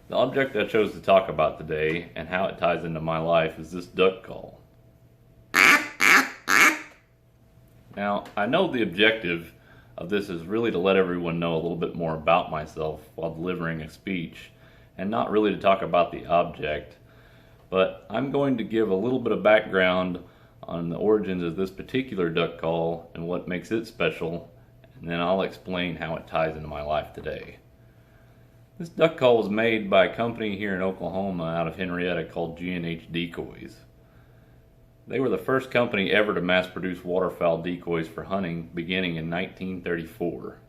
The object I chose to talk about today and how it ties into my life is this duck call. Now, I know the objective of this is really to let everyone know a little bit more about myself while delivering a speech and not really to talk about the object, but I'm going to give a little bit of background on the origins of this particular duck call and what makes it special, and then I'll explain how it ties into my life today. This duck call was made by a company here in Oklahoma out of Henrietta called G&H Decoys. They were the first company ever to mass produce waterfowl decoys for hunting beginning in 1934.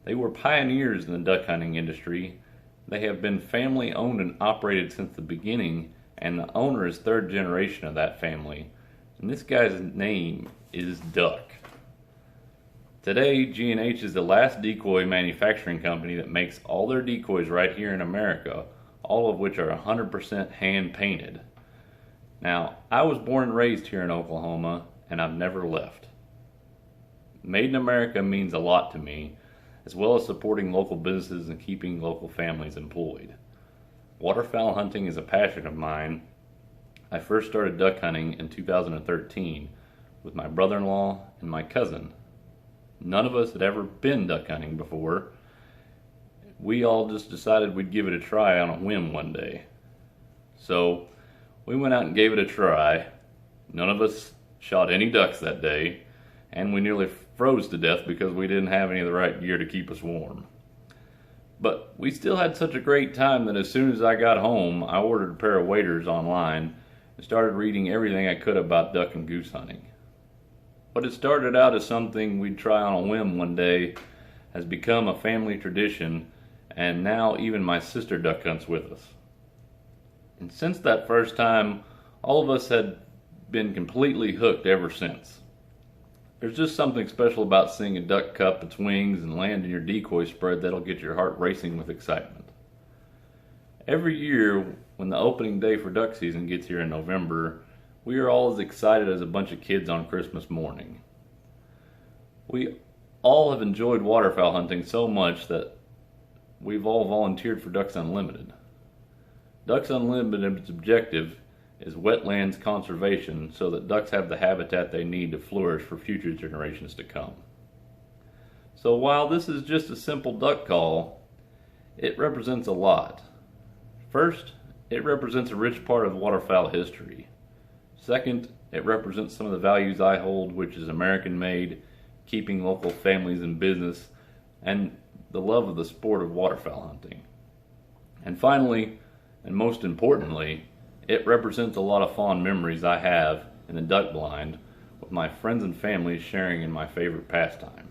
They were pioneers in the duck hunting industry. They have been family owned and operated since the beginning, and the owner is third generation of that family. And this guy's name is Duck. Today, G&H is the last decoy manufacturing company that makes all their decoys right here in America, all of which are 100% hand painted. Now, I was born and raised here in Oklahoma, and I've never left. Made in America means a lot to me, as well as supporting local businesses and keeping local families employed. Waterfowl hunting is a passion of mine. I first started duck hunting in 2013 with my brother-in-law and my cousin. None of us had ever been duck hunting before. We all just decided we'd give it a try on a whim one day. So we went out and gave it a try. None of us shot any ducks that day, and we nearly froze to death because we didn't have any of the right gear to keep us warm. But we still had such a great time that as soon as I got home, I ordered a pair of waders online and started reading everything I could about duck and goose hunting. What had started out as something we'd try on a whim one day has become a family tradition, and now even my sister duck hunts with us. And since that first time, all of us had been completely hooked ever since. There's just something special about seeing a duck cup its wings and land in your decoy spread that'll get your heart racing with excitement. Every year, when the opening day for duck season gets here in November, we are all as excited as a bunch of kids on Christmas morning. We all have enjoyed waterfowl hunting so much that we've all volunteered for Ducks Unlimited. Ducks Unlimited's objective is wetlands conservation so that ducks have the habitat they need to flourish for future generations to come. So while this is just a simple duck call, it represents a lot. First, it represents a rich part of waterfowl history. Second, it represents some of the values I hold, which is American made, keeping local families in business, and the love of the sport of waterfowl hunting. And finally, and most importantly, it represents a lot of fond memories I have in the duck blind with my friends and family sharing in my favorite pastime.